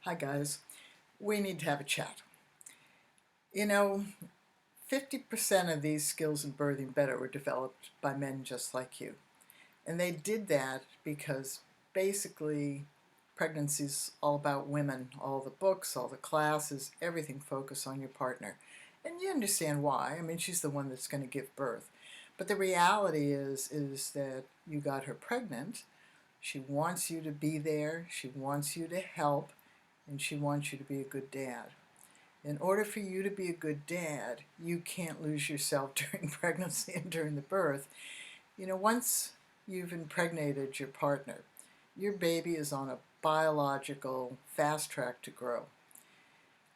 Hi guys, we need to have a chat. You know, 50% of these skills in birthing better were developed by men just like you. And they did that because basically pregnancy's all about women. All the books, all the classes, everything focus on your partner. And you understand why. I mean, she's the one that's going to give birth. But the reality is that you got her pregnant. She wants you to be there. She wants you to help. And she wants you to be a good dad. In order for you to be a good dad, you can't lose yourself during pregnancy and during the birth. Once you've impregnated your partner, your baby is on a biological fast track to grow.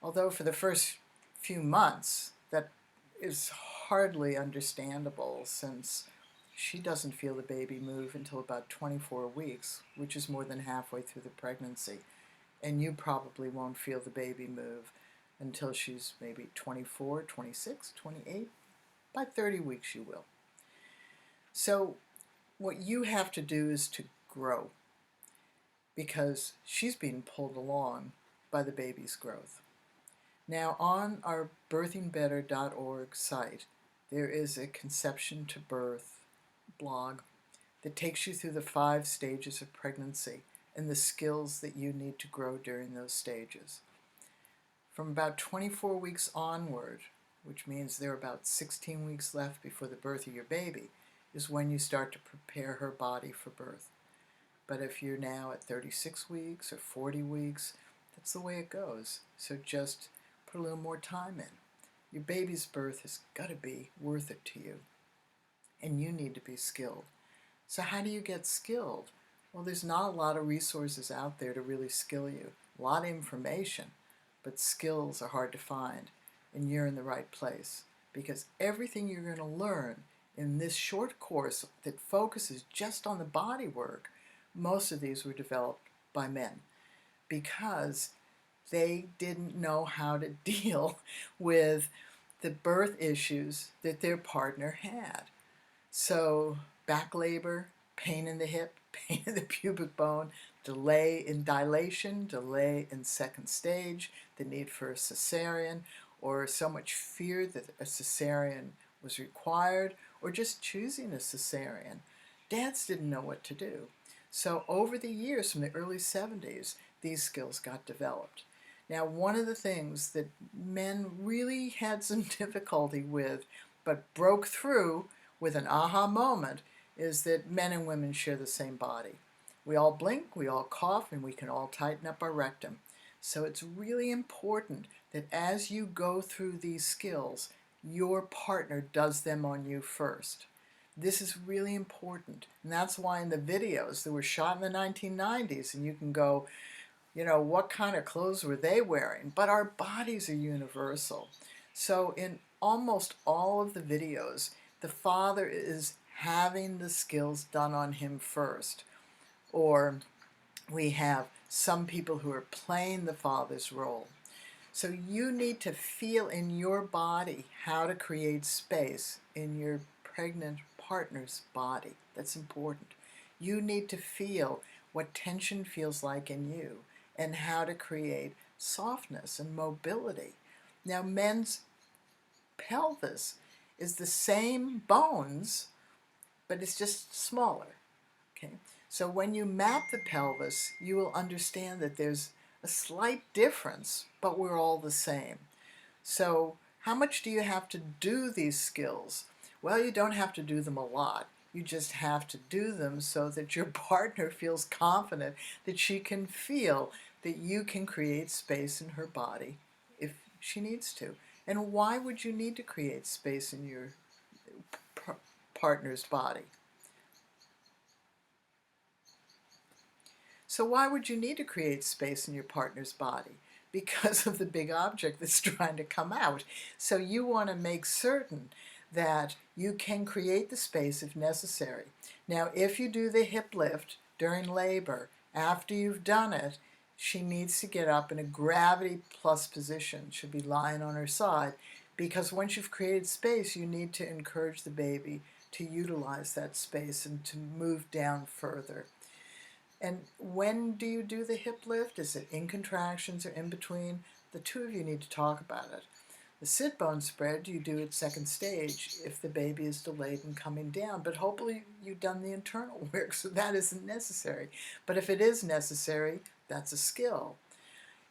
Although for the first few months, that is hardly understandable since she doesn't feel the baby move until about 24 weeks, which is more than halfway through the pregnancy. And you probably won't feel the baby move until she's maybe 24, 26, 28. By 30 weeks you will. So what you have to do is to grow, because she's being pulled along by the baby's growth. Now on our birthingbetter.org site, there is a conception to birth blog that takes you through the 5 stages of pregnancy and the skills that you need to grow during those stages. From about 24 weeks onward, which means there are about 16 weeks left before the birth of your baby, is when you start to prepare her body for birth. But if you're now at 36 weeks or 40 weeks, that's the way it goes. So just put a little more time in. Your baby's birth has got to be worth it to you, and you need to be skilled. So how do you get skilled? Well, there's not a lot of resources out there to really skill you. A lot of information, but skills are hard to find, and you're in the right place, because everything you're going to learn in this short course that focuses just on the body work, most of these were developed by men because they didn't know how to deal with the birth issues that their partner had. So back labor, pain in the hip, pain in the pubic bone, delay in dilation, delay in second stage, the need for a cesarean, or so much fear that a cesarean was required, or just choosing a cesarean. Dads didn't know what to do. So over the years, from the early 70s, these skills got developed. Now, one of the things that men really had some difficulty with, but broke through with an aha moment, is that men and women share the same body. We all blink, we all cough, and we can all tighten up our rectum. So it's really important that as you go through these skills, your partner does them on you first. This is really important, and that's why in the videos that were shot in the 1990s, and you can go, what kind of clothes were they wearing? But our bodies are universal. So in almost all of the videos, the father is having the skills done on him first. Or we have some people who are playing the father's role. So you need to feel in your body how to create space in your pregnant partner's body. That's important. You need to feel what tension feels like in you and how to create softness and mobility. Now, men's pelvis is the same bones, but it's just smaller. Okay? So when you map the pelvis, you will understand that there's a slight difference, but we're all the same. So how much do you have to do these skills? Well, you don't have to do them a lot. You just have to do them so that your partner feels confident that she can feel that you can create space in her body if she needs to. And why would you need to create space in your partner's body? So why would you need to create space in your partner's body? Because of the big object that's trying to come out. So you want to make certain that you can create the space if necessary. Now, if you do the hip lift during labor, after you've done it, she needs to get up in a gravity plus position. Should be lying on her side, because once you've created space, you need to encourage the baby to utilize that space and to move down further. And when do you do the hip lift? Is it in contractions or in between? The two of you need to talk about it. The sit bone spread you do at second stage if the baby is delayed in coming down, but hopefully you've done the internal work, so that isn't necessary. But if it is necessary, that's a skill.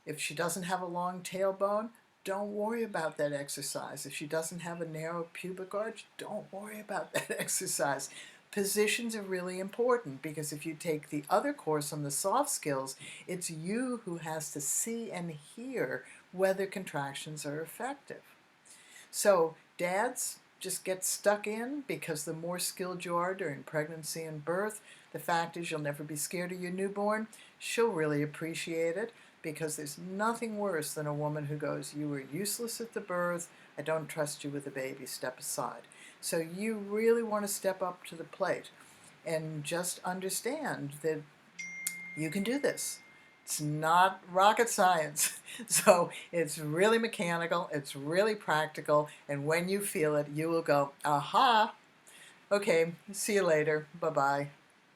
If she doesn't have a long tailbone, don't worry about that exercise. If she doesn't have a narrow pubic arch, don't worry about that exercise. Positions are really important because if you take the other course on the soft skills, it's you who has to see and hear whether contractions are effective. So, dads, just get stuck in because the more skilled you are during pregnancy and birth, the fact is you'll never be scared of your newborn. She'll really appreciate it because there's nothing worse than a woman who goes, "You were useless at the birth, I don't trust you with the baby, step aside." So you really want to step up to the plate and just understand that you can do this. It's not rocket science. So it's really mechanical, it's really practical, and when you feel it, you will go, aha, okay, see you later, bye-bye.